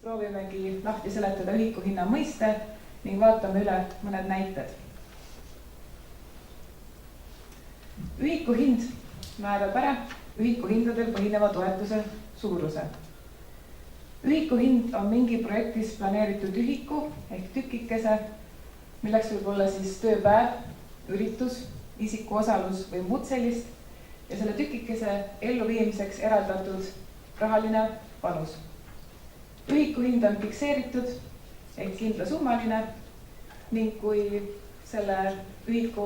proovimegi lahti seletada ühikuhinna mõiste ning vaatame üle mõned näited. Ühikuhind määrab ära ühikuhindadel põhineva toetuse suuruse. Ühikuhind on mingi projektis planeeritud ühiku ehk tükikese, milleks võib olla siis tööpäev, üritus, isiku osalus või muud sellist ja selle tükikese elluviimiseks eraldatud rahaline panus. Ühikuhind on fikseeritud ehk kindlasummaline ning kui selle ühiku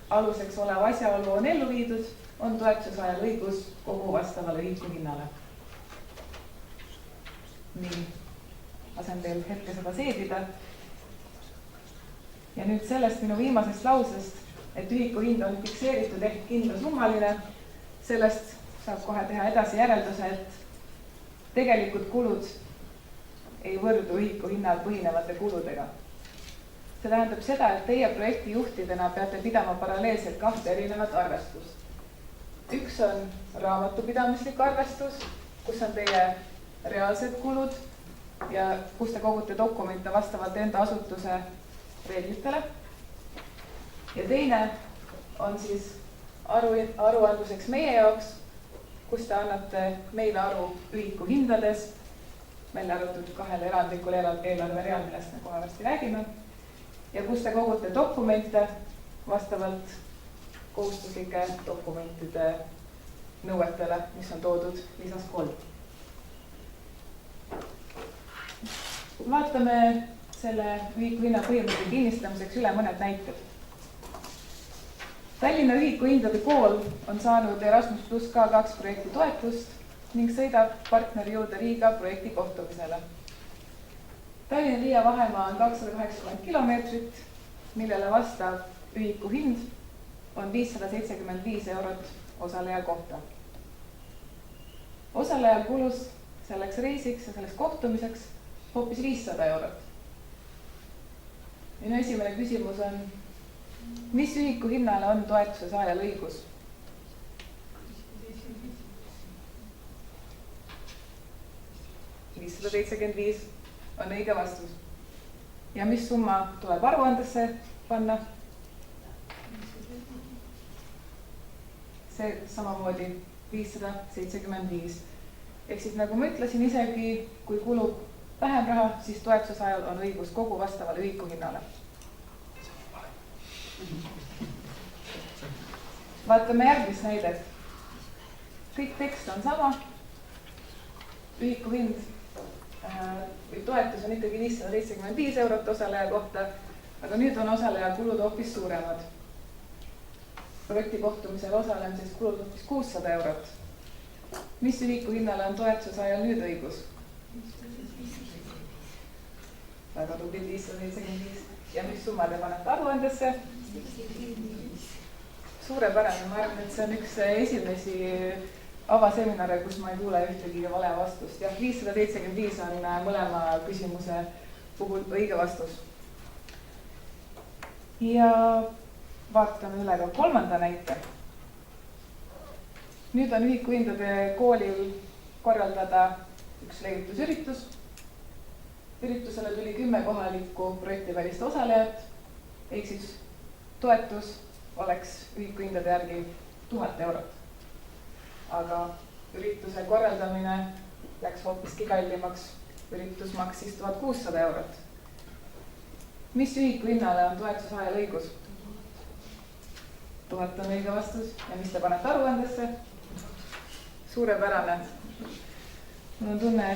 aluseks olev asjaolu on ellu viidud, on toetuse saajal õigus kogu vastavale ühikuhinnale. Nii, lasen teil hetke seda seedida. Ja nüüd sellest minu viimasest lausest, et ühikuhind on fikseeritud ehk kindlasummaline, sellest saab kohe teha edasi järelduse, et tegelikult kulud ei võrdu ühikuhinnal põhinevate kuludega. See tähendab seda, et teie projekti juhtidena peate pidama paralleelselt kahte erinevat arvestust. Üks on raamatupidamislik arvestus, kus on teie reaalsed kulud ja kus te kogute dokumente vastavalt enda asutuse reeglitele. Ja teine on siis aruandluseks meie jaoks, kus te annate meile aru ühikuhindades, meil arvatud kahel erandlikul eelarvereal, millest me kohe varsti räägime, ja kus te kogute dokumente vastavalt kohustuslike dokumentide nõuetele, mis on toodud lisas 3. Vaatame selle ühikuhinna põhimõtte kinnistamiseks üle mõned näited. Tallinna ühikuhindade kool on saanud Erasmus Plus K2 projekti toetust ning sõidab partneri juurde Riiga projekti kohtumisele. Tallinna-Riia vahemaa on 280 kilomeetrit, millele vastav ühikuhind on 575 eurot osaleja kohta. Osalejal kulus selleks reisiks ja selleks kohtumiseks hoopis 500 eurot. Minu esimene küsimus on, mis ühikuhinnale on toetuse saajal õigus? $575 on õige vastus. Ja mis summa tuleb aruandesse panna? See samamoodi 575. Ehk siis nagu ma ütlesin, isegi kui kulub vähem raha, siis toetuse saajal on õigus kogu vastavale ühikuhinnale. Vaatame järgmist näidet. Kõik tekst on sama. Ühikuhind või toetus on ikkagi 575 eurot osaleja kohta, aga nüüd on osaleja kulud hoopis suuremad. Projekti kohtumisel osalemiseks kulud hoopis 600 eurot. Mis ühikuhinnale on toetuse saajal nüüd õigus? Väga tubli 575. Ja mis summa te panete aruandesse? Suurepärane, ma arvan, et see on üks esimesi avaseminare, kus ma ei kuule ühtegi vale vastust. Jah, 575 on mõlema küsimuse puhul õige vastus. Ja vaatame üle ka kolmanda näite. Nüüd on ühikuhindade koolil korraldada üks levitusüritus. Üritusele tuli 10 kohalikku projektivälist osalejat, ehk siis toetus oleks ühikuhindade järgi 1000 eurot. Aga ürituse korraldamine läks hoopiski kallimaks. Üritus maksis 1600 eurot. Mis ühikuhinnale on toetuse saajal õigus? 1000 on õige vastus. Ja mis te panete aruandesse? Suurepärane. Mul on tunne,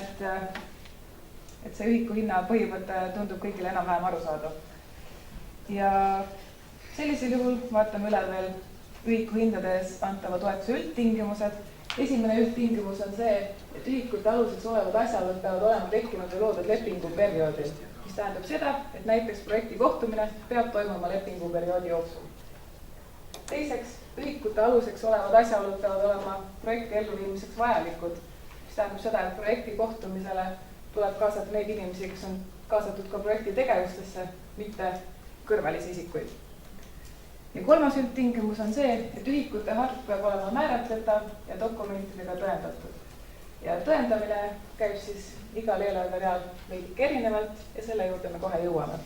et see ühikuhinna põhimõte tundub kõigile enam-vähem aru saada. Ja sellisel juhul vaatame üle veel ühikuhindades antava toetuse üldtingimused. Esimene üldtingimus on see, et ühikute aluseks olevad asjaolud peavad olema tekkinud ja loodud lepinguperioodil, mis tähendab seda, et näiteks projekti kohtumine peab toimuma lepinguperioodi jooksul. Teiseks, ühikute aluseks olevad asjaolud peavad olema projekti elluviimiseks vajalikud, mis tähendab seda, et projekti kohtumisele tuleb kaasata neid inimesi, kes on kaasatud ka projekti tegevustesse, mitte kõrvalisi isikuid. Ja kolmas üldtingimus on see, et ühikute arv peab olema määratletav ja dokumentidega tõendatud. Ja tõendamine käib siis igal eelarvereal veidike erinevalt ja selle juurde me kohe jõuame.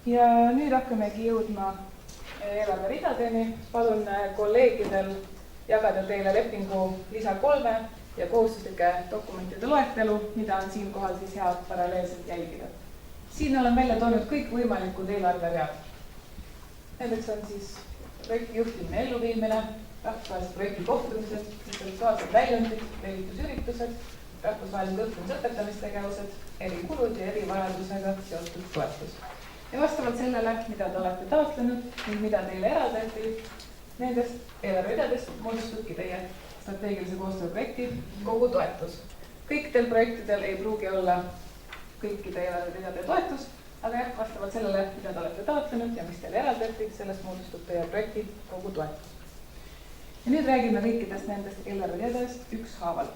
Ja nüüd hakkamegi jõudma eelarveridadeni. Palun kolleegidel jagada teile lepingu lisa 3 ja kohustuslike dokumentide loetelu, mida on siinkohal siis hea paralleelselt jälgida. Siin olen välja toonud kõik võimalikud eelarveread. Nendeks on siis projekti juhtimine, elluviimine, rahvusvahelised projekti kohtumised, intellektuaalsed väljundid, levitusüritused, rahvusvahelised õppimise õpetamistegevused, erikulud ja erivajadusega seotud toetus. Ja vastavalt sellele, mida te olete taotlenud ning mida teile eraldati, nendest eelarveridadest moodustubki teie strateegilise koostöö projekti kogu toetus. Kõikidel projektidel ei pruugi olla kõikide eelarveridade toetus, aga jah, vastavalt sellele, mida te olete taotlenud ja mis teile eraldati, sellest moodustub teie projekti kogu toetus. Ja nüüd räägime kõikidest nendest eelarveridadest ükshaaval.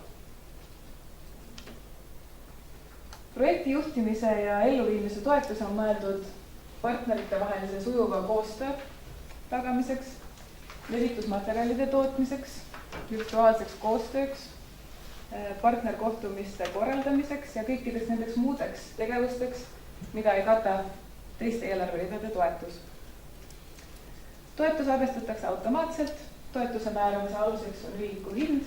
Projekti juhtimise ja elluviimise toetus on mõeldud partnerite vahelise sujuva koostöö tagamiseks, levitusmaterjalide tootmiseks, virtuaalseks koostööks, partnerkohtumiste korraldamiseks ja kõikideks nendeks muudeks tegevusteks, mida ei kata teiste eelarveridade toetus. Toetus arvestatakse automaatselt, toetuse määramise aluseks on ühiku hind,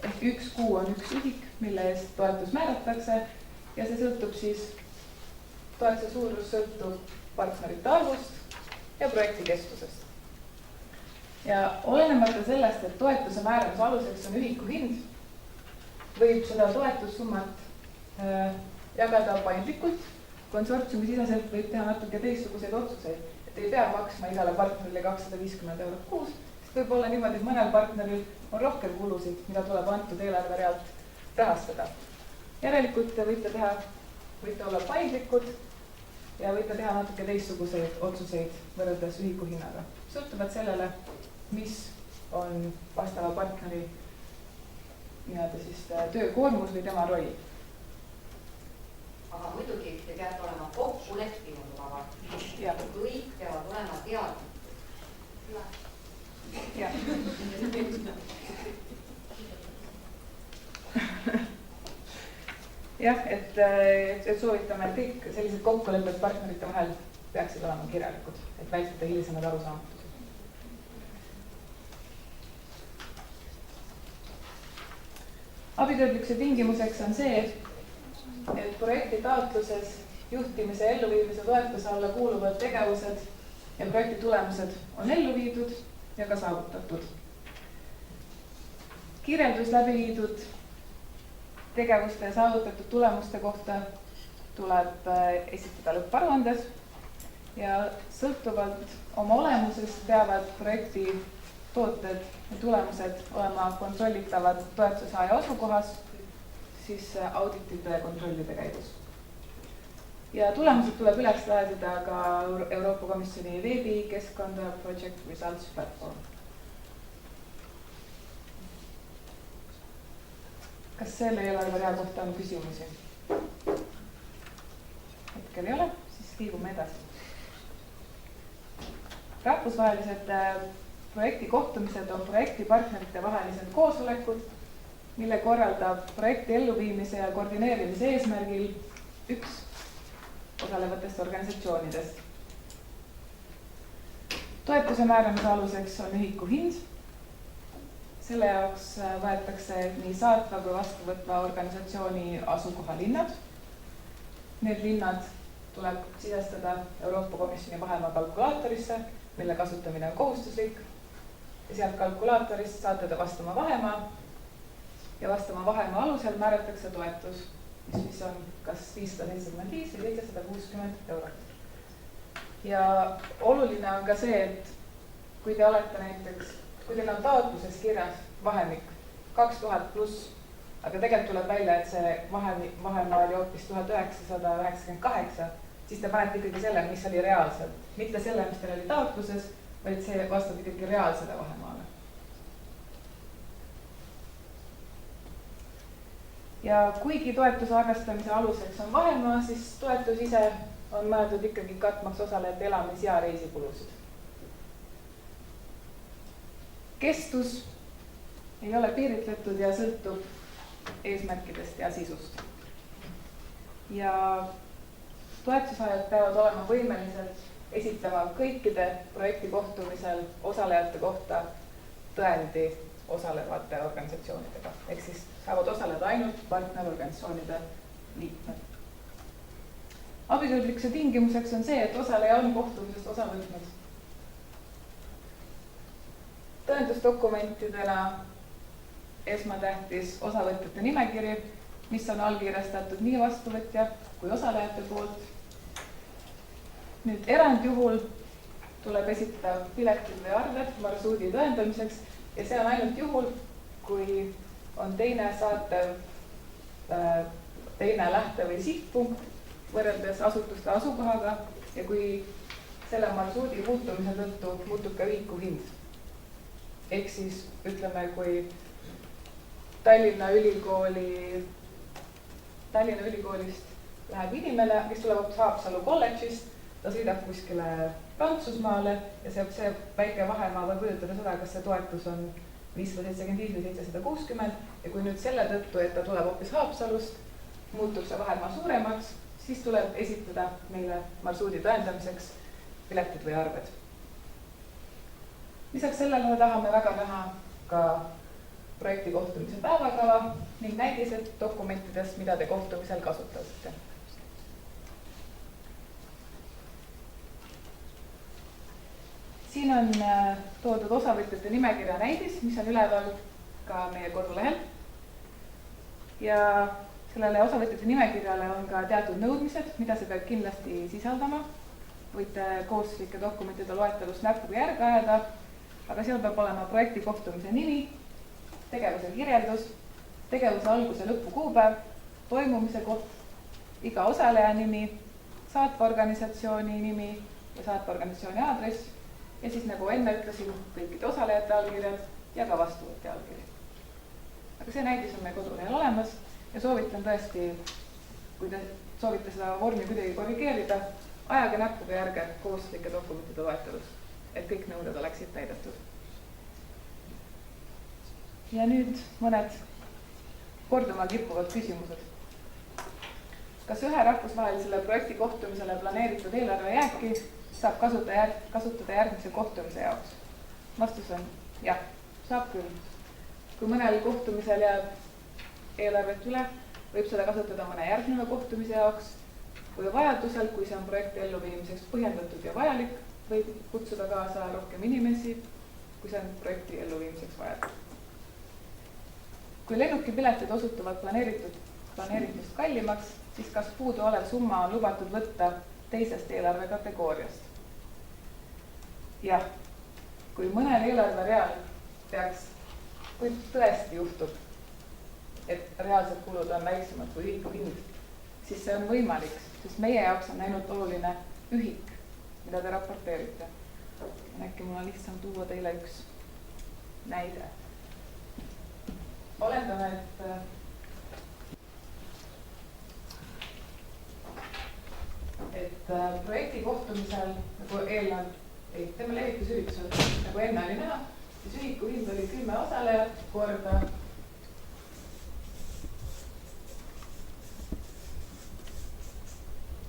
ehk üks kuu on üks ühik, mille eest toetus määratakse ja see sõltub siis, toetuse suurus sõltub partnerite arvust ja projekti kestusest. Ja olenemata sellest, et toetuse määramise aluseks on ühiku hind, võib seda toetussummat jagada paindlikult, konsortsiumi siseselt võib teha natuke teistsuguseid otsuseid, et ei pea maksma igale partnerile 250 € kuus, sest võib olla niimoodi, et mõnel partneril on rohkem kulusid, mida tuleb antud eelarverealt rahastada. Järelikult võite olla paindlikud ja võite teha natuke teistsuguseid otsuseid võrreldes ühiku hinnaga. Sõltuvalt sellele, mis on vastava partneri töökoormus või tema roll. Aga muidugi te peate olema kokku leppinud oma partnerid. Kõik peavad olema teadlikud. Jah, et soovitame, et kõik sellised kokkulepped partnerite vahel peaksid olema kirjalikud, et vältida hilisemad arusaamatused. Abitööblikkuse tingimuseks on see, et projekti taotluses juhtimise ja elluviimise toetuse alla kuuluvad tegevused ja projekti tulemused on ellu viidud ja ka saavutatud. Kirjeldus läbi viidud tegevuste ja saavutatud tulemuste kohta tuleb esitada lõpparuandes ja sõltuvalt oma olemusest peavad projekti tooted ja tulemused olema kontrollitavad toetuse saaja asukohas, siis auditite ja kontrollide käigus. Ja tulemused tuleb üles laadida ka Euroopa Komisjoni veebikeskkonda Project Results Platform. Kas selle eelarverea kohta on küsimusi? Hetkel ei ole, siis liigume edasi. Rahvusvahelised projekti kohtumised on projekti partnerite vahelised koosolekud, mille korraldab projekti elluviimise ja koordineerimise eesmärgil üks osalevatest organisatsioonidest. Toetuse määramise aluseks on ühiku hind. Selle jaoks võetakse nii saatva kui vastuvõtva organisatsiooni asukohalinnad. Need linnad tuleb sisestada Euroopa Komisjoni vahemaa kalkulaatorisse, mille kasutamine on kohustuslik. Ja sealt kalkulaatorist saate te vastama vahemaa ja vastama vahemaa alusel määratakse toetus, mis on kas 575 või 760 €. Ja oluline on ka see, et kui te olete näiteks, kui teil on taotluses kirjas vahemik 2000 pluss, aga tegelikult tuleb välja, et see vahemaa oli hoopis 1998, siis te panete ikkagi selle, mis oli reaalselt. Mitte selle, mis teil oli taotluses, vaid see vastab ikkagi reaalsele vahemaale. Ja kuigi toetuse arvestamise aluseks on vahemaa, siis toetus ise on mõeldud ikkagi katmaks osalejate elamis- ja reisikulusid. Kestus ei ole piiritletud ja sõltub eesmärkidest ja sisust. Ja toetusaajad peavad olema võimelised esitama kõikide projekti kohtumisel osalejate kohta tõendi osalevate organisatsioonidega. Ehk siis saavad osaleda ainult partnerorganisatsioonide liikmed. Abikõlblikkuse tingimuseks on see, et osaleja on kohtumisest osa võtnud. Tõendusdokumentidena esmatähtis osavõtjate nimekiri, mis on allkirjastatud nii vastuvõtja kui osalejate poolt. Nüüd erandjuhul tuleb esitada piletid või arved marsruudi tõendamiseks ja see on ainult juhul, kui on teine saatev, teine lähte- või sihtpunkt võrreldes asutuste asukohaga ja kui selle marsruudi muutumise tõttu muutub ka ühiku hind. Ehk siis ütleme, kui Tallinna Ülikoolist läheb inimene, kes tuleb Haapsalu kolledžist, ta sõidab kuskile Prantsusmaale ja see väike vahemaa võib mõjutada seda, kas see toetus on 575 või 760 ja kui nüüd selle tõttu, et ta tuleb hoopis Haapsalust, muutub see vahemaa suuremaks, siis tuleb esitada meile marsruudi tõendamiseks piletid või arved. Lisaks sellele tahame väga näha ka projekti kohtumise päevakava ning näidised dokumentidest, mida te kohtumisel kasutasite. Siin on toodud osavõtjate nimekirja näidis, mis on üleval ka meie kodulehel. Ja sellele osavõtjate nimekirjale on ka teatud nõudmised, mida see peab kindlasti sisaldama. Võite kooslike dokumentide loetelust näppuga järge ajada, aga seal peab olema projekti kohtumise nimi, tegevuse kirjeldus, tegevuse alguse lõpu kuupäev, toimumise koht, iga osaleja nimi, saatva organisatsiooni nimi ja saatva organisatsiooni aadress ja siis, nagu enne ütlesin, kõikide osalejate allkirjad ja ka vastuvõtja allkiri. Aga see näidis on meie kodulehel olemas ja soovitan tõesti, kui te soovite seda vormi kuidagi korrigeerida, ajage näppuga järge kooslike dokumentide loetelus, et kõik nõuded oleksid täidetud. Ja nüüd mõned korduma kippuvad küsimused. Kas ühe rahvusvahelisele projekti kohtumisele planeeritud eelarve jääki saab kasutada järgmise kohtumise jaoks? Vastus on jah, saab küll. Kui mõnel kohtumisel jääb eelarvet üle, võib seda kasutada mõne järgneva kohtumise jaoks või vajadusel, kui see on projekti elluviimiseks põhjendatud ja vajalik, võib kutsuda kaasa rohkem inimesi, kui see on projekti elluviimiseks vajalik. Kui lennukipiletid osutuvad planeeritust kallimaks, siis kas puuduolev summa on lubatud võtta teisest eelarve kategooriast? Jah, kui mõnel eelarvereal kui tõesti juhtub, et reaalsed kulud on väiksemad kui ühiku hind, siis see on võimalik, sest meie jaoks on ainult oluline ühik, mida te raporteerite. Äkki mul on lihtsam tuua teile üks näide. Oletame, et projekti kohtumisel, nagu teeme levitusüritusel, nagu enne oli näha, siis ühiku hind oli 10 osalejat korda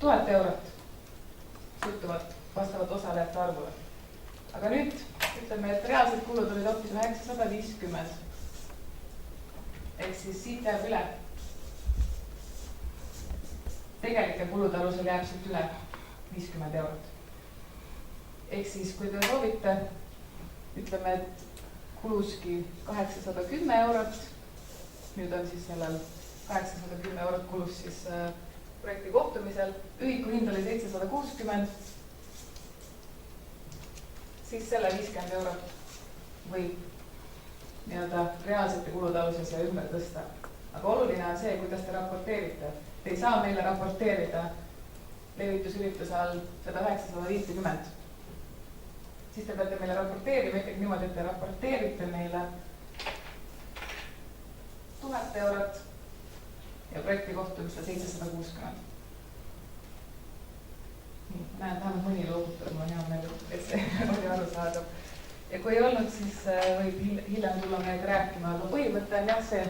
1000 eurot, sõltuvad vastavalt osalejate arvule. Aga nüüd ütleme, et reaalsed kulud olid hoopis 950. Ehk siis siit jääb üle. Tegelike kulude alusel jääb siit üle 50 eurot. Ehk siis, kui te soovite, ütleme, et kuluski 810 eurot, nüüd on siis sellel 810 eurot kulus siis projekti kohtumisel, ühiku hind oli 760, siis selle 50 eurot võib nii-öelda reaalsete kulude alusel siia ümber tõsta. Aga oluline on see, kuidas te raporteerite. Te ei saa meile raporteerida levitusürituse all seda 950. Siis te peate meile raporteerima ikkagi niimoodi, et te raporteerite meile 1000 eurot ja projekti kohtumiste 760. Näen, vähemalt mõni loobutab, mul on hea meel, et see oli arusaadav. ja kui ei olnud, siis võib hiljem tulla meiega rääkima, aga põhimõte on jah see,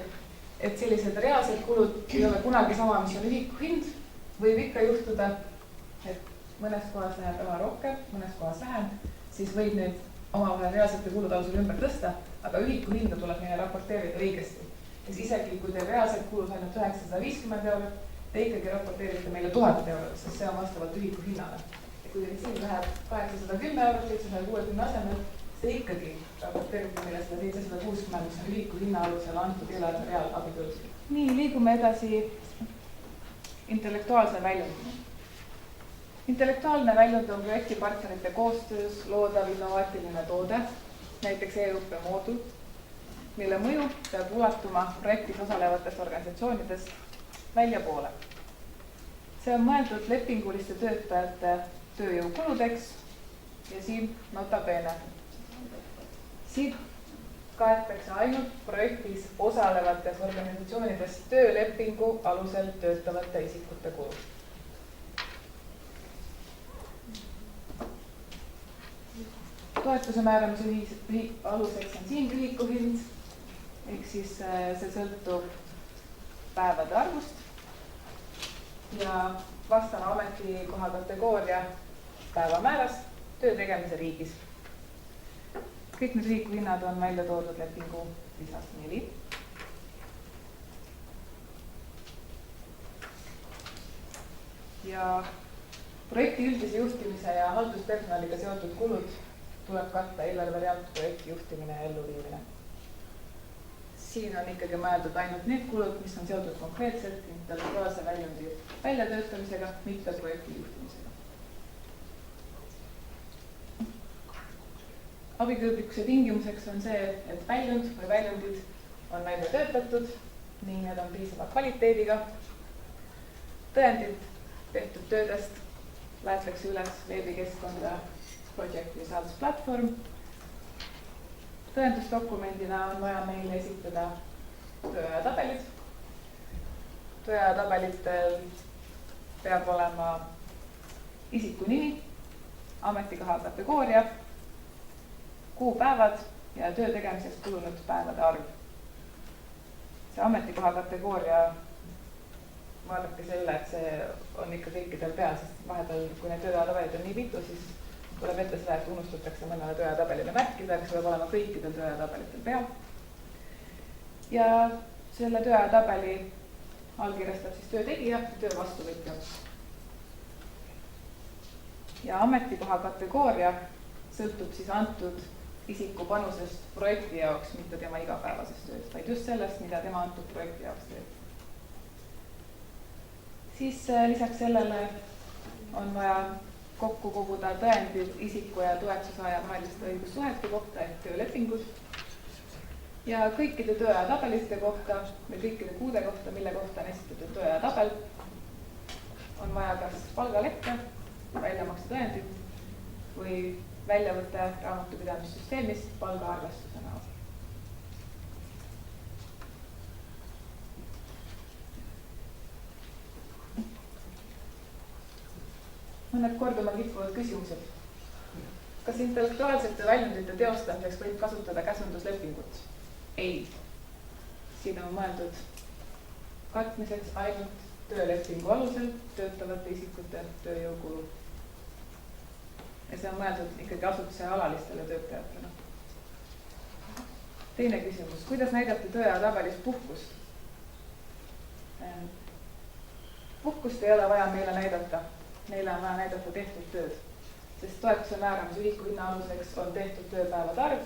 et sellised reaalsed kulud ei ole kunagi sama, mis on ühiku hind. Võib ikka juhtuda, et mõnes kohas läheb raha rohkem, mõnes kohas vähem, siis võib neid omavahel reaalsete kulude alusel ümber tõsta, aga ühiku hinda tuleb meile raporteerida õigesti. Ja isegi kui teil reaalselt kulus ainult 950 eurot, te ikkagi raporteerite meile 1000 eurot, sest see on vastavalt ühiku hinnale. Ja kui teil siin läheb 810 eurot 760 asemel, te ikkagi raporteerite meile seda 760, mis on ühiku hinna alusel antud eelarve reaalabikõlus. Nii, liigume edasi intellektuaalse väljundini. Intellektuaalne väljund on projektipartnerite koostöös loodav innovaatiline toode, näiteks e-õppe moodul, mille mõju peab ulatuma projektis osalevatest organisatsioonidest väljapoole. See on mõeldud lepinguliste töötajate tööjõukuludeks ja siin nota bene. Siit kaetakse ainult projektis osalevates organisatsioonides töölepingu alusel töötavate isikute kulud. Toetuse määramise aluseks on siin ühiku hind, ehk siis see sõltub päevade arvust ja vastava ametikoha kategooria päevamäärast töö tegemise riigis. Kõik need ühiku hinnad on välja toodud lepingu lisas 4. Ja projekti üldise juhtimise ja halduspersonaliga seotud kulud tuleb katta eelarverealt projekti juhtimine ja elluviimine. Siin on ikkagi mõeldud ainult need kulud, mis on seotud konkreetselt intellektuaalse väljundi väljatöötamisega, mitte projekti juhtimisega. Abikõlblikkuse tingimuseks on see, et väljund või väljundid on välja töötatud, nii need on piisava kvaliteediga. Tõendid tehtud töödest laetakse üles veebikeskkonda Project Results Platform. Tõendusdokumendina on vaja meile esitada tööajatabelid. Tööajatabelitel peab olema isiku nimi, ametikoha kategooria, kuupäevad ja töö tegemiseks kulunud päevade arv. See ametikoha kategooria, vaadake selle, et see on ikka kõikidel peal, sest vahepeal, kui need tööajatabelid on nii mitu, siis tuleb ette seda, et unustatakse mõnele tööajatabelile märkida, aga see peab olema kõikidel tööajatabelitel peal. Ja selle tööajatabeli allkirjastab siis töötegija ja töö vastuvõtja. Ja ametikoha kategooria sõltub siis antud isiku panusest projekti jaoks, mitte tema igapäevasest tööst, vaid just sellest, mida tema antud projekti jaoks teeb. Siis lisaks sellele on vaja kokku koguda tõendid isiku ja toetusaaja vaheliste õigussuhete kohta ehk töölepingud ja kõikide tööajatabelite kohta või kõikide kuude kohta, mille kohta on esitatud tööajatabel, on vaja kas palgalekke, väljamaksetõendit või väljavõte raamatupidamissüsteemist palgaarvestuse näol. Mõned korduma kippuvad küsimused. Kas intellektuaalsete väljundite teostamiseks võib kasutada käsunduslepingut? Ei. Siin on mõeldud katmiseks ainult töölepingu alusel töötavate isikute tööjõukulu. Ja see on mõeldud ikkagi asutuse alalistele töötajatele. Teine küsimus. Kuidas näidata tööajatabelis puhkust? Puhkust ei ole vaja meile näidata. Neile on vaja näidata tehtud tööd, sest toetuse määramise ühiku hinna aluseks on tehtud tööpäevade arv,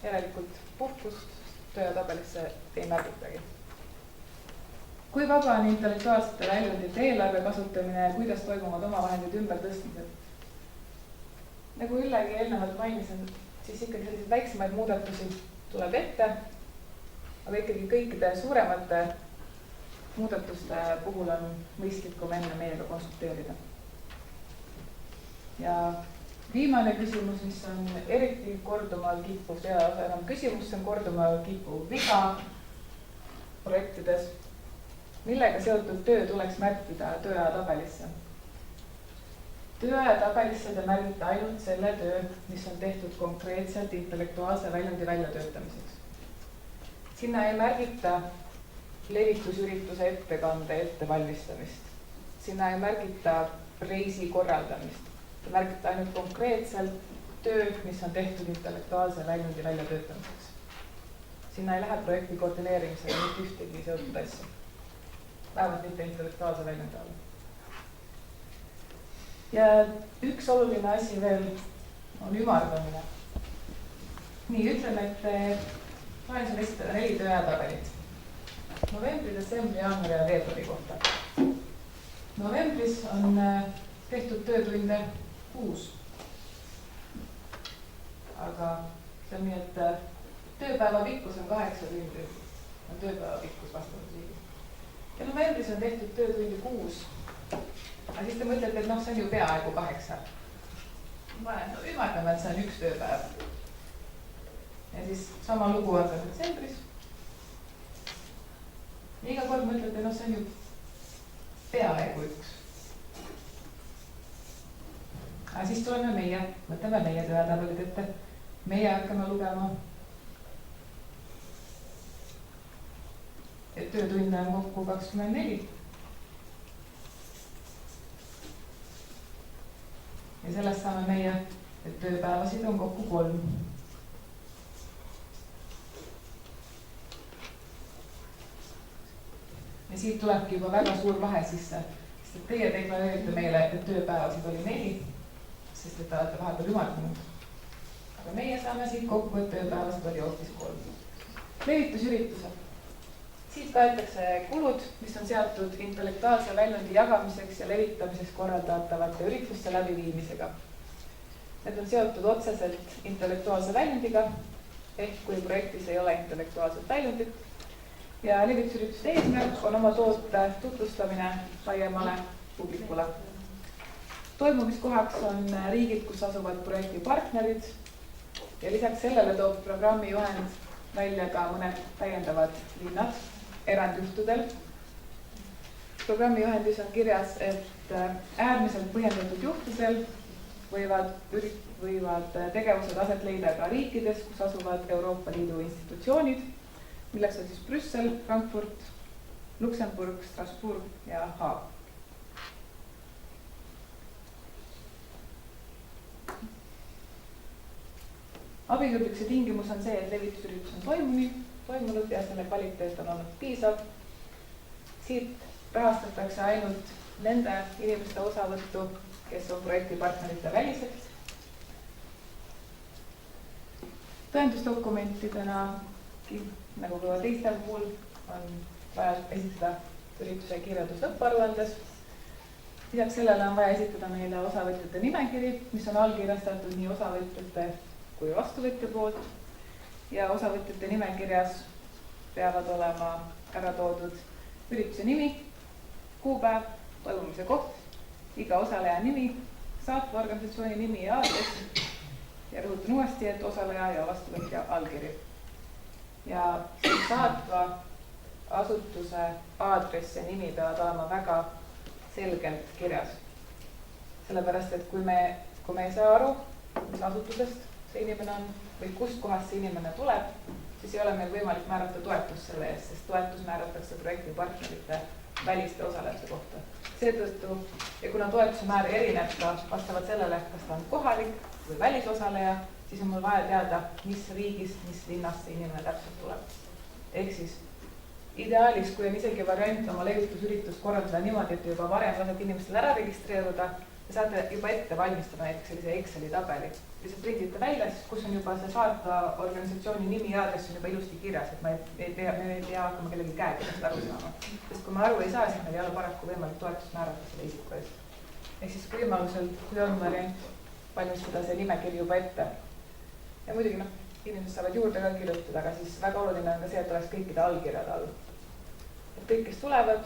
järelikult puhkust tööajatabelisse ei märgitagi. Kui vaba on intellektuaalsete väljundite eelarve kasutamine ja kuidas toimuvad omavahendid ümbertõstmised? Nagu Üllegi eelnevalt mainisin, siis ikkagi selliseid väiksemaid muudatusi tuleb ette, aga ikkagi kõikide suuremate muudatuste puhul on mõistlikum enne meiega konsulteerida. Ja viimane küsimus, mis on eriti kordumal kippuv, see enam küsimus, see on kordumal kippuv viga projektides, millega seotud töö tuleks märkida tööajatabelisse. tööajatabelisse te märgite ainult selle töö, mis on tehtud konkreetselt intellektuaalse väljundi väljatöötamiseks. Sinna ei märgita levitusürituse ettekande ettevalmistamist. Sinna ei märgita reisi korraldamist. Te märgite ainult konkreetselt töö, mis on tehtud intellektuaalse väljundi väljatöötamiseks. Sinna ei lähe projekti koordineerimisega mitte ühtegi seotud asja. Vähemalt mitte intellektuaalse väljundi alla. Ja üks oluline asi veel on ümardamine. Nii, ütleme, et loen sulle esitada 4 tööajatabelit. Novembri, detsembri, jaanuari ja veebruari kohta. Novembris on tehtud töötunde 6. Aga see on nii, et tööpäeva pikkus on 8 tundi. On tööpäeva pikkus vastavalt riigis. Ja novembris on tehtud töötundi 6. Aga siis te mõtlete, et noh, see on ju peaaegu 8. Ümardame, et see on 1 tööpäev. Ja siis sama lugu on ka detsembris. Ja iga kord mõtlete, noh, see on ju peaaegu 1. Aga siis tuleme meie, võtame meie töötabelit ette. Meie hakkame lugema, et töötunde on kokku 24. Ja sellest saame meie, et tööpäevasid on kokku 3. Ja siit tulebki juba väga suur vahe sisse, sest teie deklareerite meile, et tööpäevasid oli 4, sest et te olete vahepeal ümardanud. Aga meie saame siit kokku, et tööpäevasid oli hoopis 3. Levitusüritused. Siit kaetakse kulud, mis on seatud intellektuaalse väljundi jagamiseks ja levitamiseks korraldatavate ürituste läbiviimisega. Need on seotud otseselt intellektuaalse väljundiga, ehk kui projektis ei ole intellektuaalset väljundit. Ja levitusürituste eesmärk on oma toote tutvustamine laiemale publikule. Toimumiskohaks on riigid, kus asuvad projekti partnerid ja lisaks sellele toob programmi juhend välja ka mõned täiendavad linnad erandjuhtudel. Programmi juhendis on kirjas, et äärmiselt põhjendatud juhtudel võivad tegevused aset leida ka riikides, kus asuvad Euroopa Liidu institutsioonid, milleks on siis Brüssel, Frankfurt, Luksemburg, Strasbourg ja Haag. Abikõlblikuse tingimus on see, et levitusüritus on toimunud ja selle kvaliteet on olnud piisav. Siit rahastatakse ainult nende inimeste osavõttu, kes on projekti partnerite välised. Tõendusdokumentidena, nagu ka teistel puhul, on vaja esitada ürituse kirjeldus lõpparuandes. Lisaks sellele on vaja esitada meile osavõtjate nimekiri, mis on allkirjastatud nii osavõtjate kui vastuvõtja poolt ja osavõtjate nimekirjas peavad olema ära toodud ürituse nimi, kuupäev, toimumise koht, iga osaleja nimi, saatva organisatsiooni nimi ja aadress ja rõhutan uuesti, et osaleja ja vastuvõtja allkiri. Ja saatva asutuse aadress ja nimi peavad olema väga selgelt kirjas. Sellepärast, et kui me ei saa aru, mis asutusest see inimene on või kust kohast see inimene tuleb, siis ei ole meil võimalik määrata toetust selle eest, sest toetus määratakse projekti partnerite väliste osalemise kohta. Seetõttu, ja kuna toetuse määr erineb ka vastavalt sellele, kas ta on kohalik või välisosaleja, siis on mul vaja teada, mis riigist, mis linnast see inimene täpselt tuleb. Ehk siis ideaalis, kui on isegi variant oma levitusüritust korraldada niimoodi, et juba varem lasete inimestel ära registreeruda, ja saate juba ette valmistada näiteks sellise Exceli tabeli. Lihtsalt prindite välja, kus on juba see saatva organisatsiooni nimi ja aadress on juba ilusti kirjas, et me ei pea hakkama kellegi käekirjast aru saama. Sest kui me aru ei saa, siis meil ei ole paraku võimalik toetust määrata selle isiku eest. Ehk siis võimalusel, kui on variant valmistada see nimekiri juba ette. Ja muidugi inimesed saavad juurde ka kirjutada, aga siis väga oluline on ka see, et oleks kõikide allkirjad all. Et kõik, kes tulevad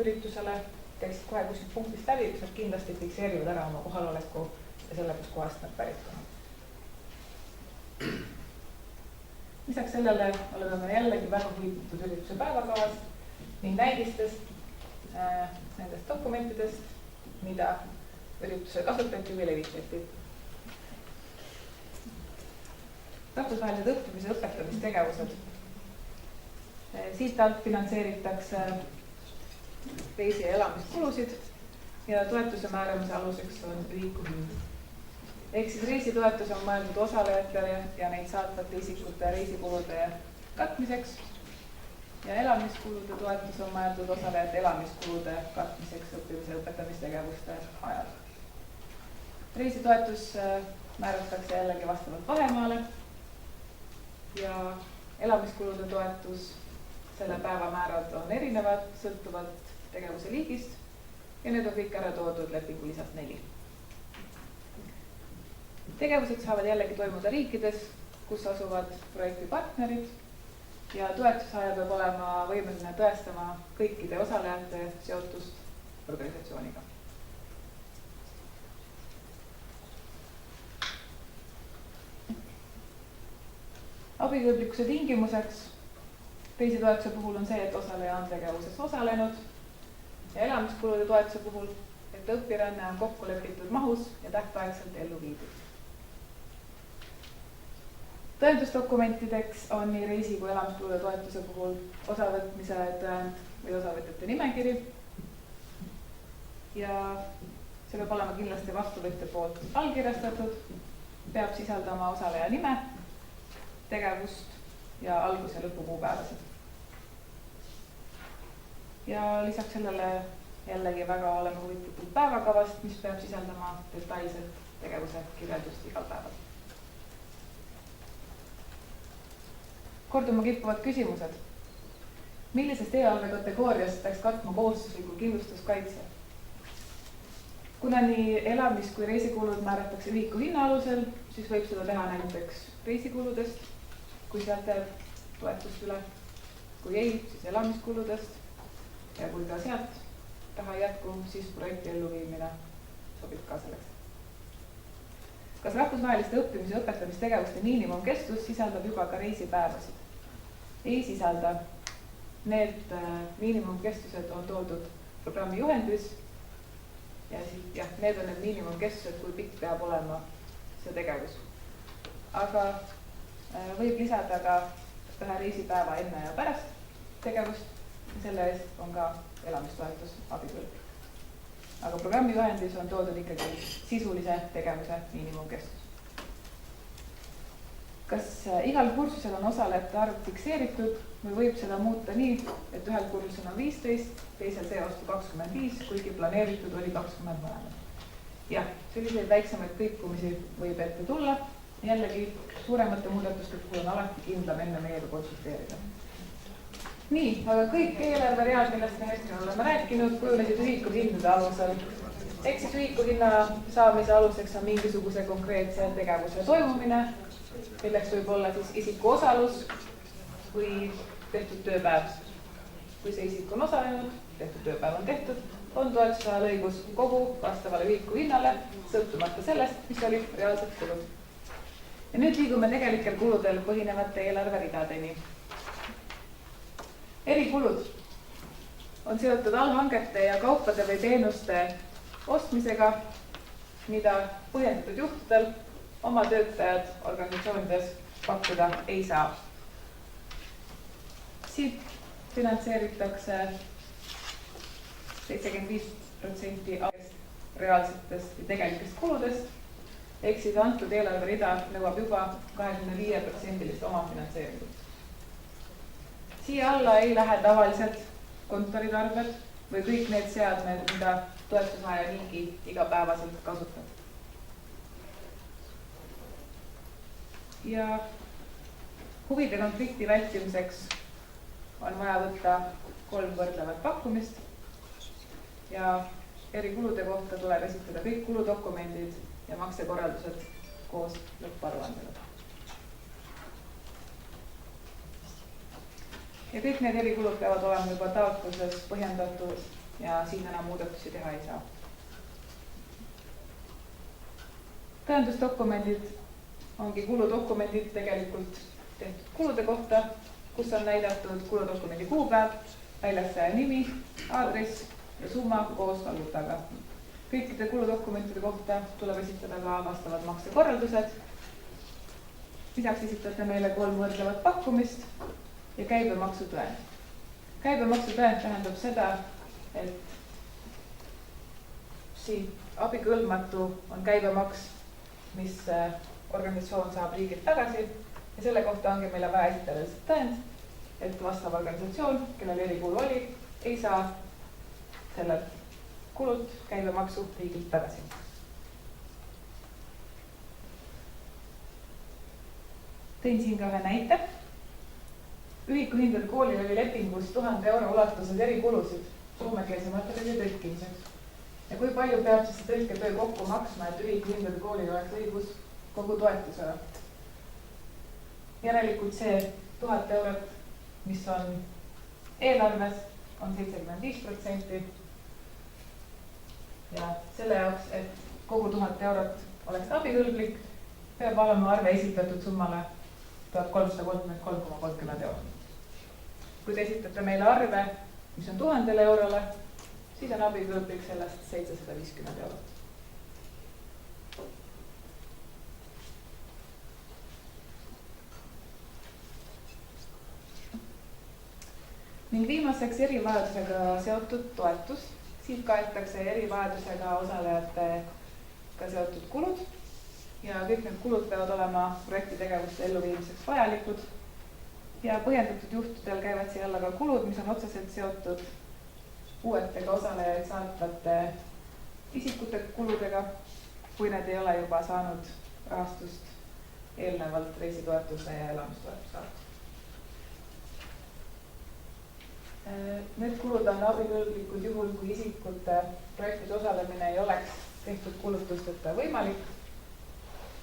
üritusele, käiksid kohe kuskilt punktist läbi, kus nad kindlasti fikseerivad ära oma kohaloleku ja selle, kus kohast nad pärit on. Lisaks sellele oleme me jällegi väga huvitatud ürituse päevakavast ning näidistest, nendest dokumentidest, mida ürituse kasutati või levitati. Rahvusvahelised õppimise ja õpetamistegevused. Siit alt finantseeritakse reisi- ja elamiskulusid ja toetuse määramise aluseks on ühikuhind. Ehk siis reisitoetus on mõeldud osalejatele ja neid saatvate isikute reisikulude katmiseks ja elamiskulude toetus on mõeldud osalejate elamiskulude katmiseks õppimise ja õpetamistegevuste ajal. Reisitoetus määratakse jällegi vastavalt vahemaale ja elamiskulude toetus, selle päevamäärad on erinevad, sõltuvalt tegevuse liigist ja need on kõik ära toodud lepingu lisas 4. Tegevused saavad jällegi toimuda riikides, kus asuvad projekti partnerid ja toetussaaja peab olema võimeline tõestama kõikide osalejate seotust organisatsiooniga. Abikõlblikkuse tingimuseks reisitoetuse puhul on see, et osaleja on tegevuses osalenud ja elamiskulude toetuse puhul, et õpiränne on kokku lepitud mahus ja tähtaegselt ellu viidud. Tõendusdokumentideks on nii reisi- kui elamiskulude toetuse puhul osavõtmise tõend või osavõtjate nimekiri ja see peab olema kindlasti vastuvõtja poolt allkirjastatud, peab sisaldama osaleja nime, tegevust ja algus- ja lõpukuupäevasid. Ja lisaks sellele jällegi väga oleme huvitatud päevakavast, mis peab sisaldama detailset tegevuse kirjeldust igal päeval. Korduma kippuvad küsimused. Millisest eelarve kategooriast peaks katma kohustusliku kindlustuskaitse? Kuna nii elamis- kui reisikulud määratakse ühiku hinna alusel, siis võib seda teha näiteks reisikuludest, kui sealt jääb toetust üle. Kui ei, siis elamiskuludest ja kui ka sealt raha jätku, siis projekti elluviimine sobib ka selleks. Kas rahvusvaheliste õppimise ja õpetamistegevuste miinimumkestus sisaldab juba ka reisipäevasid? Ei sisalda. Need miinimumkestused on toodud programmi juhendis ja need on need miinimumkestused, kui pikk peab olema see tegevus. Aga võib lisada ka ühe reisipäeva enne ja pärast tegevust ja selle eest on ka elamistoetus abikõlblik. Aga programmi juhendis on toodud ikkagi sisulise tegevuse miinimumkestus. Kas igal kursusel on osalejate arv fikseeritud või võib seda muuta nii, et ühel kursusel on 15, teisel seevastu 25, kuigi planeeritud oli 20 mõlemad? Jah, selliseid väiksemaid kõikumisi võib ette tulla. Jällegi suuremate muudatuste puhul on alati kindlam enne meiega konsulteerida. Nii, aga kõik eelarveread, millest me hetkel oleme rääkinud, kujunesid ühikuhindade alusel. Ehk siis ühikuhinna saamise aluseks on mingisuguse konkreetse tegevuse toimumine, milleks võib olla siis isiku osalus või tehtud tööpäev. Kui see isik on osalenud, tehtud tööpäev on tehtud, on toetusajal õigus kogu vastavale ühikuhinnale, sõltumata sellest, mis oli reaalsed kulud. Ja nüüd liigume tegelikel kuludel põhinevate eelarveridadeni. Erikulud on seotud allhangete ja kaupade või teenuste ostmisega, mida põhjendatud juhtudel oma töötajad organisatsioonides pakkuda ei saa. Siit finantseeritakse 75% reaalsetest ja tegelikest kuludest, ehk siis antud eelarverida nõuab juba 25% omafinantseeringut. Siia alla ei lähe tavaliselt kontoritarbed või kõik need seadmed, mida toetusaaja niigi igapäevaselt kasutab. Ja huvide konflikti vältimiseks on vaja võtta 3 võrdlevat pakkumist ja erikulude kohta tuleb esitada kõik kuludokumendid ja maksekorraldused koos lõpparuandega. Ja kõik need erikulud peavad olema juba taotluses põhjendatud ja siin enam muudatusi teha ei saa. Tõendusdokumendid ongi kuludokumendid tegelikult tehtud kulude kohta, kus on näidatud kuludokumendi kuupäev, väljastaja nimi, aadress ja summa koos valuutaga. kõikide kuludokumentide kohta tuleb esitada ka vastavad maksekorraldused. Lisaks esitate meile 3 võrdlevat pakkumist ja käibemaksutõend. Käibemaksutõend tähendab seda, et siit abikõlbmatu on käibemaks, mis organisatsioon saab riigilt tagasi ja selle kohta ongi meile vaja esitada tõend, et vastav organisatsioon, kellel erikulu oli, ei saa sellelt kulult käibemaksu riigilt tagasi. Tõin siin ka ühe näite. Ühikuhindade koolil oli lepingus 1000 euro ulatuses erikulusid soomekeelse materjali tõlkimiseks. Ja kui palju peab siis tõlketöö kokku maksma, et ühikuhindade koolil oleks õigus kogu toetusele? Järelikult see 1000 eurot, mis on eelarves, on 75%. Ja selle jaoks, et kogu 1000 eurot oleks abikõlblik, peab olema arve esitatud summale 1333,30 eurot. Kui te esitate meile arve, mis on 1000 eurole, siis on abikõlblik sellest 750 eurot. Ning viimaseks erivajadusega seotud toetus. Siit kaetakse erivajadusega osalejatega seotud kulud ja kõik need kulud peavad olema projekti tegevuste elluviimiseks vajalikud ja põhjendatud juhtudel käivad siia alla ka kulud, mis on otseselt seotud puuetega osalejaid saatvate isikute kuludega, kui need ei ole juba saanud rahastust eelnevalt reisitoetuse ja elamistoetuse alt. Need kulud on abikõlblikud juhul, kui isikute projektis osalemine ei oleks tehtud kulutusteta võimalik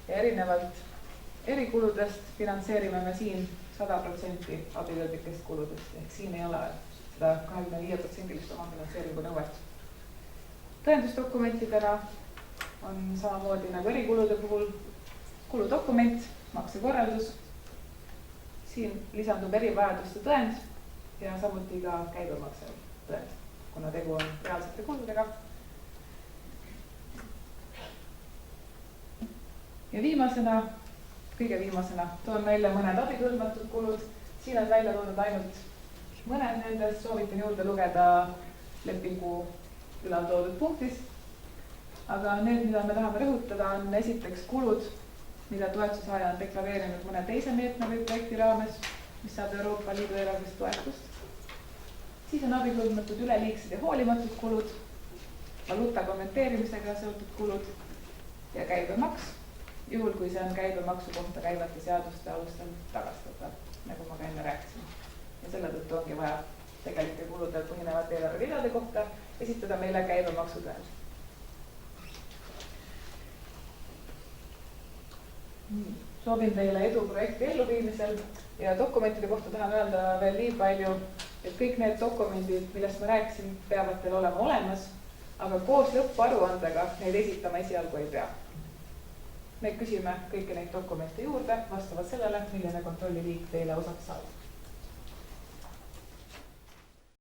ja erinevalt erikuludest finantseerime me siin 100% abikõlblikest kuludest, ehk siin ei ole seda 25% omafinantseeringu nõuet. Tõendusdokumentidena on samamoodi nagu erikulude puhul kuludokument, maksekorraldus, siin lisandub erivajaduste tõend ja samuti ka käibemakse tõend, kuna tegu on reaalsete kuludega. Ja viimasena, kõige viimasena toon välja mõned abikõlbmatud kulud. Siin on välja toodud ainult mõned nendest, soovitan juurde lugeda lepingu ülal toodud punktis. Aga need, mida me tahame rõhutada, on esiteks kulud, mida toetusesaaja on deklareerinud mõne teise meetme või projekti raames, mis saab Euroopa Liidu eelarvest toetust. Siis on abikõlbmatud üleliigsed ja hoolimatud kulud, valuuta kommenteerimisega seotud kulud ja käibemaks, juhul kui see on käibemaksu kohta käivate seaduste alustel tagastatav, nagu ma ka enne rääkisin. Ja selle tõttu ongi vaja tegelike kuludel põhinevate eelarveridade kohta esitada meile käibemaksutõend. Soovin teile edu projekti elluviimisel ja dokumentide kohta tahan öelda veel nii palju, et kõik need dokumendid, millest ma rääkisin, peavad teil olema olemas, aga koos lõpparuandega neid esitama esialgu ei pea. Me küsime kõiki neid dokumente juurde vastavalt sellele, milline kontrolliliik teile osaks saab.